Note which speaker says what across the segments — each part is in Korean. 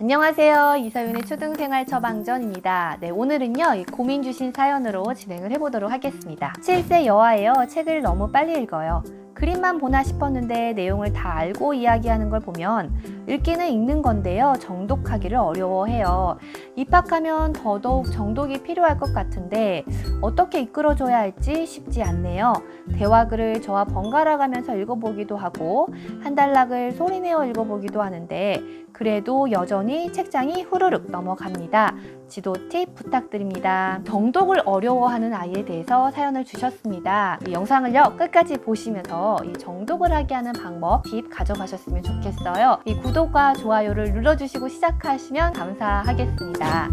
Speaker 1: 안녕하세요. 이서윤의 초등생활 처방전입니다. 네, 오늘은요, 이 고민 주신 사연으로 진행을 해보도록 하겠습니다. 7세 여아예요. 책을 너무 빨리 읽어요. 그림만 보나 싶었는데 내용을 다 알고 이야기하는 걸 보면 읽기는 읽는 건데요. 정독하기를 어려워해요. 입학하면 더더욱 정독이 필요할 것 같은데 어떻게 이끌어줘야 할지 쉽지 않네요. 대화글을 저와 번갈아 가면서 읽어보기도 하고 한 단락을 소리내어 읽어보기도 하는데 그래도 여전히 책장이 후루룩 넘어갑니다. 지도 팁 부탁드립니다. 정독을 어려워하는 아이에 대해서 사연을 주셨습니다. 이 영상을요 끝까지 보시면서 이 정독을 하게 하는 방법, 팁 가져가셨으면 좋겠어요. 이 구독과 좋아요를 눌러주시고 시작하시면 감사하겠습니다.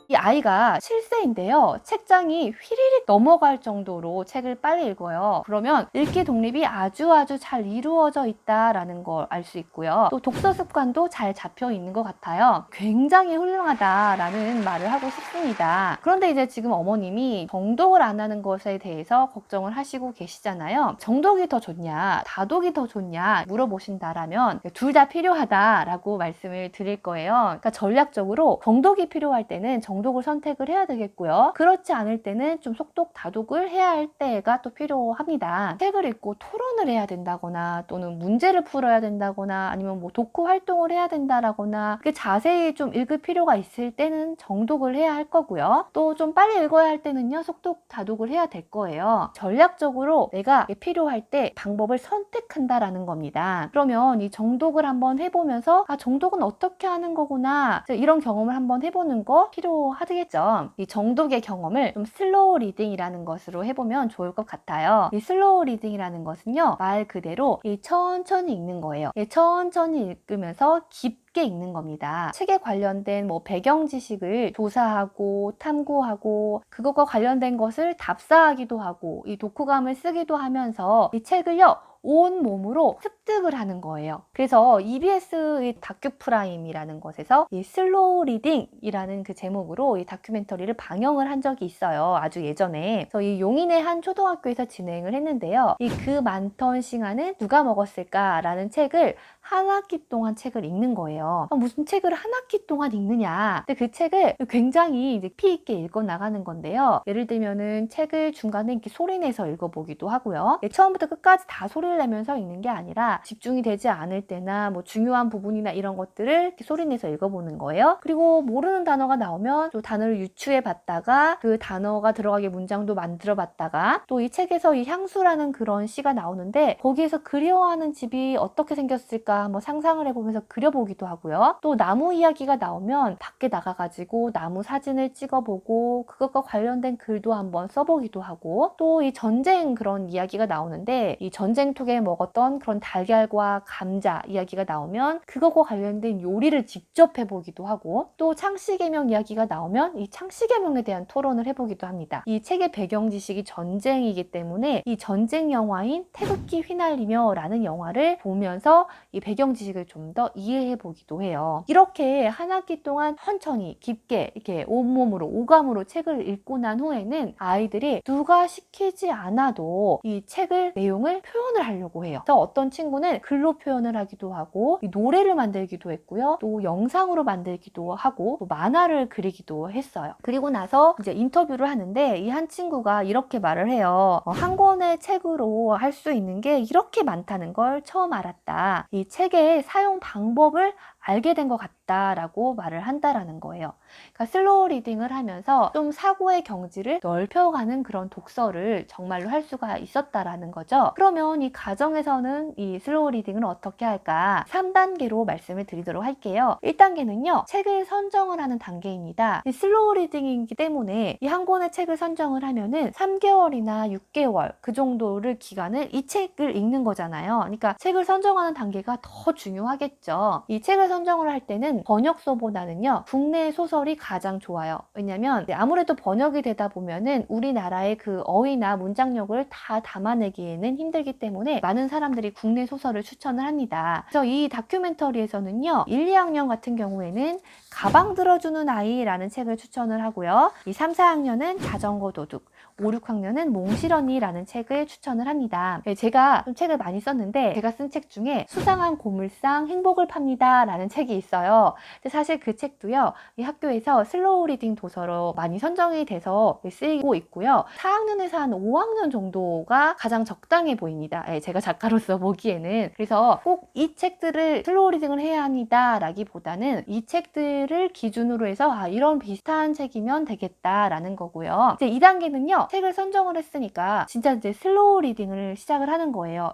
Speaker 1: 이 아이가 7세인데요. 책장이 휘리릭 넘어갈 정도로 책을 빨리 읽어요. 그러면 읽기 독립이 아주 잘 이루어져 있다라는 걸 알 수 있고요. 또 독서 습관도 잘 잡혀 있는 것 같아요. 굉장히 훌륭하다라는 말을 하고 싶습니다. 그런데 이제 지금 어머님이 정독을 안 하는 것에 대해서 걱정을 하시고 계시잖아요. 정독이 더 좋냐, 다독이 더 좋냐 물어보신다라면 둘 다 필요하다라고 말씀을 드릴 거예요. 그러니까 전략적으로 정독이 필요할 때는 정독을 선택을 해야 되겠고요. 그렇지 않을 때는 좀 속독, 다독을 해야 할 때가 또 필요합니다. 책을 읽고 토론을 해야 된다거나 또는 문제를 풀어야 된다거나 아니면 뭐 독후 활동을 해야 된다라거나 자세히 좀 읽을 필요가 있을 때는 정독을 해야 할 거고요. 또 좀 빨리 읽어야 할 때는요. 속독, 다독을 해야 될 거예요. 전략적으로 내가 필요할 때 방법을 선택한다라는 겁니다. 그러면 이 정독을 한번 해보면서 정독은 어떻게 하는 거구나 이런 경험을 한번 해보는 거 필요하겠죠. 이 정독의 경험을 좀 슬로우 리딩이라는 것으로 해보면 좋을 것 같아요. 이 슬로우 리딩이라는 것은요, 말 그대로 천천히 읽는 거예요. 천천히 읽으면서 깊게 읽는 겁니다. 책에 관련된 배경 지식을 조사하고 탐구하고 그것과 관련된 것을 답사하기도 하고 이 독후감을 쓰기도 하면서 이 책을요 온 몸으로 습득을 하는 거예요. 그래서 EBS의 다큐프라임이라는 것에서 이 슬로우 리딩이라는 그 제목으로 이 다큐멘터리를 방영을 한 적이 있어요. 아주 예전에. 그래서 이 용인의 한 초등학교에서 진행을 했는데요. 이 그 많던 시간은 누가 먹었을까라는 책을 한 학기 동안 책을 읽는 거예요. 무슨 책을 한 학기 동안 읽느냐. 근데 그 책을 굉장히 이제 피 있게 읽어 나가는 건데요. 예를 들면은 책을 중간에 이렇게 소리내서 읽어보기도 하고요. 처음부터 끝까지 다 소리를 내면서 읽는 게 아니라 집중이 되지 않을 때나 중요한 부분이나 이런 것들을 이렇게 소리내서 읽어보는 거예요. 그리고 모르는 단어가 나오면 또 단어를 유추해 봤다가 그 단어가 들어가게 문장도 만들어 봤다가 또 이 책에서 이 향수라는 그런 시가 나오는데 거기에서 그리워하는 집이 어떻게 생겼을까 한번 상상을 해보면서 그려보기도 하고요. 또 나무 이야기가 나오면 밖에 나가가지고 나무 사진을 찍어보고 그것과 관련된 글도 한번 써보기도 하고 또 이 전쟁 그런 이야기가 나오는데 이 전쟁통에 먹었던 그런 달걀과 감자 이야기가 나오면 그것과 관련된 요리를 직접 해보기도 하고 또 창씨개명 이야기가 나오면 이 창씨개명에 대한 토론을 해보기도 합니다. 이 책의 배경 지식이 전쟁이기 때문에 이 전쟁 영화인 태극기 휘날리며 라는 영화를 보면서 이 배경 지식을 좀 더 이해해 보기도 해요. 이렇게 한 학기 동안 천천히 깊게 이렇게 온몸으로 오감으로 책을 읽고 난 후에는 아이들이 누가 시키지 않아도 이 책을 내용을 표현을 하려고 해요. 그래서 어떤 친구는 글로 표현을 하기도 하고 노래를 만들기도 했고요. 또 영상으로 만들기도 하고 또 만화를 그리기도 했어요. 그리고 나서 이제 인터뷰를 하는데 이 한 친구가 이렇게 말을 해요. 한 권의 책으로 할 수 있는 게 이렇게 많다는 걸 처음 알았다. 이 책의 사용 방법을 알게 된 것 같다라고 말을 한다라는 거예요. 그러니까 슬로우 리딩을 하면서 좀 사고의 경지를 넓혀가는 그런 독서를 정말로 할 수가 있었다라는 거죠. 그러면 이 가정에서는 이 슬로우 리딩을 어떻게 할까? 3단계로 말씀을 드리도록 할게요. 1단계는요. 책을 선정을 하는 단계입니다. 이 슬로우 리딩이기 때문에 이 한 권의 책을 선정을 하면은 3개월이나 6개월 그 정도를 기간을 이 책을 읽는 거잖아요. 그러니까 책을 선정하는 단계가 더 중요하겠죠. 이 책을 선정을 할 때는 번역서보다는요 국내 소설이 가장 좋아요. 왜냐면 아무래도 번역이 되다 보면은 우리나라의 그 어휘나 문장력을 다 담아내기에는 힘들기 때문에 많은 사람들이 국내 소설을 추천을 합니다. 그래서 이 다큐멘터리에서는요 1, 2학년 같은 경우에는 가방 들어주는 아이라는 책을 추천을 하고요. 이 3, 4학년은 자전거 도둑, 5, 6학년은 몽실언니라는 책을 추천을 합니다. 제가 좀 책을 많이 썼는데 제가 쓴 책 중에 수상한 고물상 행복을 팝니다 라는 책이 있어요. 근데 사실 그 책도요, 이 학교에서 슬로우 리딩 도서로 많이 선정이 돼서 쓰이고 있고요. 4학년에서 한 5학년 정도가 가장 적당해 보입니다. 제가 작가로서 보기에는. 그래서 꼭 이 책들을 슬로우 리딩을 해야 합니다 라기보다는 이 책들을 기준으로 해서 이런 비슷한 책이면 되겠다라는 거고요. 이제 2단계는요, 책을 선정을 했으니까 진짜 이제 슬로우 리딩을 시작을 하는 거예요.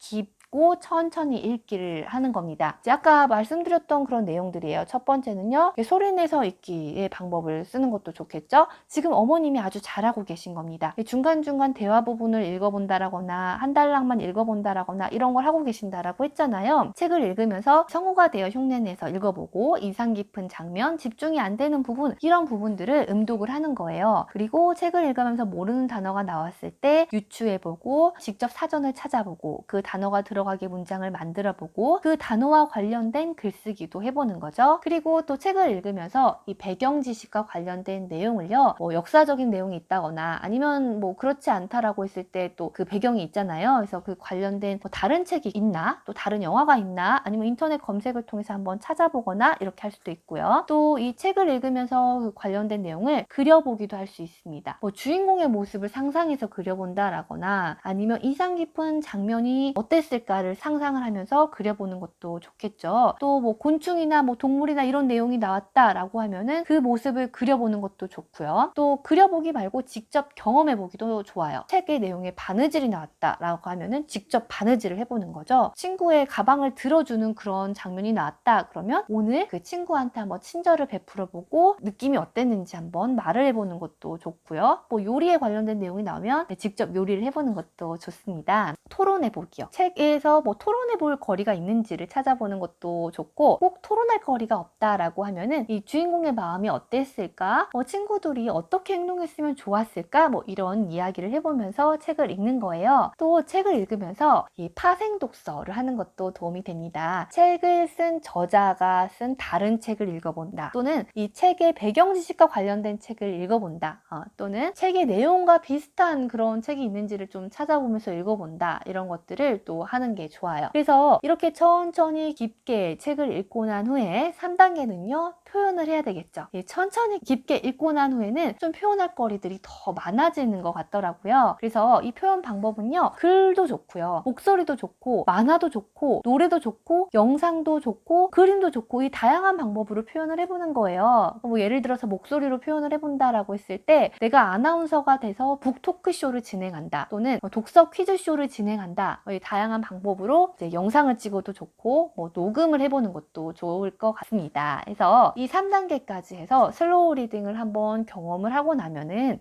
Speaker 1: 천천히 읽기를 하는 겁니다. 이제 아까 말씀드렸던 그런 내용들이에요. 첫 번째는요, 소리 내서 읽기의 방법을 쓰는 것도 좋겠죠. 지금 어머님이 아주 잘하고 계신 겁니다. 중간중간 대화 부분을 읽어본다라거나 한 달락만 읽어본다라거나 이런 걸 하고 계신다라고 했잖아요. 책을 읽으면서 성우가 되어 흉내내서 읽어보고 인상 깊은 장면, 집중이 안 되는 부분, 이런 부분들을 음독을 하는 거예요. 그리고 책을 읽으면서 모르는 단어가 나왔을 때 유추해보고 직접 사전을 찾아보고 그 단어가 들어가게 문장을 만들어보고 그 단어와 관련된 글쓰기도 해보는 거죠. 그리고 또 책을 읽으면서 이 배경 지식과 관련된 내용을요, 뭐 역사적인 내용이 있다거나 아니면 뭐 그렇지 않다라고 했을 때 또 그 배경이 있잖아요. 그래서 그 관련된 뭐 다른 책이 있나, 또 다른 영화가 있나, 아니면 인터넷 검색을 통해서 한번 찾아보거나 이렇게 할 수도 있고요. 또 이 책을 읽으면서 그 관련된 내용을 그려보기도 할 수 있습니다. 뭐 주인공의 모습을 상상해서 그려본다라거나 아니면 인상 깊은 장면이 어땠을까를 상상을 하면서 그려보는 것도 좋겠죠. 또 뭐 곤충이나 뭐 동물이나 이런 내용이 나왔다라고 하면은 그 모습을 그려보는 것도 좋고요. 또 그려보기 말고 직접 경험해보기도 좋아요. 책의 내용에 바느질이 나왔다라고 하면은 직접 바느질을 해보는 거죠. 친구의 가방을 들어주는 그런 장면이 나왔다 그러면 오늘 그 친구한테 한번 친절을 베풀어보고 느낌이 어땠는지 한번 말을 해보는 것도 좋고요. 뭐 요리에 관련된 내용이 나오면 직접 요리를 해보는 것도 좋습니다. 토론해보기요. 책에서 뭐 토론해볼 거리가 있는지를 찾아보는 것도 좋고, 꼭 토론할 거리가 없다라고 하면은 이 주인공의 마음이 어땠을까? 친구들이 어떻게 행동했으면 좋았을까? 뭐 이런 이야기를 해보면서 책을 읽는 거예요. 또 책을 읽으면서 이 파생 독서를 하는 것도 도움이 됩니다. 책을 쓴 저자가 쓴 다른 책을 읽어본다. 또는 이 책의 배경 지식과 관련된 책을 읽어본다. 또는 책의 내용과 비슷한 그런 책이 있는지를 좀 찾아보면서 읽어본다. 이런 것들을 또 하는 게 좋아요. 그래서 이렇게 천천히 깊게 책을 읽고 난 후에 3단계는요, 표현을 해야 되겠죠. 천천히 깊게 읽고 난 후에는 좀 표현할 거리들이 더 많아지는 것 같더라고요. 그래서 이 표현 방법은요, 글도 좋고요, 목소리도 좋고, 만화도 좋고, 노래도 좋고, 영상도 좋고, 그림도 좋고, 이 다양한 방법으로 표현을 해보는 거예요. 뭐 예를 들어서 목소리로 표현을 해본다라고 했을 때 내가 아나운서가 돼서 북토크쇼를 진행한다, 또는 독서 퀴즈쇼를 진행한다, 이 다양한 방법으로 이제 영상을 찍어도 좋고, 뭐 녹음을 해보는 것도 좋을 것 같습니다. 그래서 이 3단계까지 해서 슬로우 리딩을 한번 경험을 하고 나면은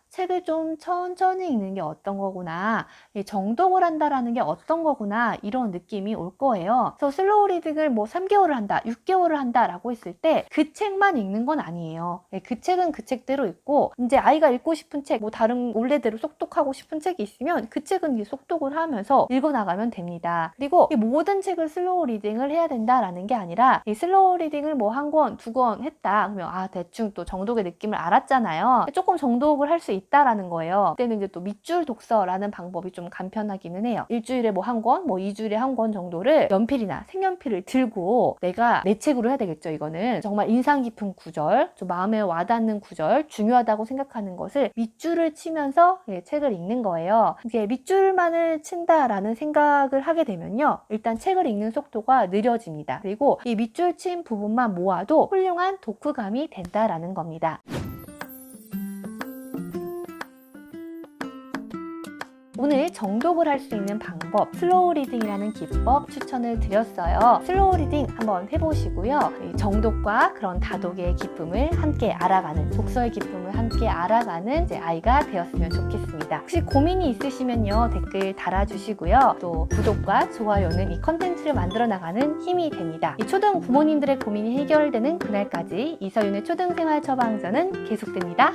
Speaker 1: 책을 좀 천천히 읽는 게 어떤 거구나, 정독을 한다라는 게 어떤 거구나, 이런 느낌이 올 거예요. 그래서 슬로우 리딩을 뭐 3개월을 한다, 6개월을 한다 라고 했을 때 그 책만 읽는 건 아니에요. 그 책은 그 책대로 읽고, 이제 아이가 읽고 싶은 책, 뭐 다른 원래대로 속독하고 싶은 책이 있으면 그 책은 이제 속독을 하면서 읽어나가면 됩니다. 그리고 이 모든 책을 슬로우 리딩을 해야 된다라는 게 아니라, 이 슬로우 리딩을 뭐 한 권, 두 권 했다 그러면 대충 또 정독의 느낌을 알았잖아요. 조금 정독을 할 수 있다라는 거예요. 그때는 이제 또 밑줄 독서라는 방법이 좀 간편하기는 해요. 일주일에 뭐 한 권, 뭐 2주일에 한 권 정도를 연필이나 색연필을 들고 내가 내 책으로 해야 되겠죠. 이거는 정말 인상 깊은 구절, 좀 마음에 와닿는 구절, 중요하다고 생각하는 것을 밑줄을 치면서 책을 읽는 거예요. 이게 밑줄만을 친다라는 생각을 하게 되면요, 일단 책을 읽는 속도가 느려집니다. 그리고 이 밑줄 친 부분만 모아도 훌륭한 독후감이 된다라는 겁니다. 오늘 정독을 할 수 있는 방법, 슬로우 리딩이라는 기법 추천을 드렸어요. 슬로우 리딩 한번 해보시고요. 정독과 그런 다독의 기쁨을 함께 알아가는, 독서의 기쁨을 함께 알아가는 이제 아이가 되었으면 좋겠습니다. 혹시 고민이 있으시면요, 댓글 달아주시고요. 또 구독과 좋아요는 이 컨텐츠를 만들어 나가는 힘이 됩니다. 이 초등 부모님들의 고민이 해결되는 그날까지 이서윤의 초등생활 처방전은 계속됩니다.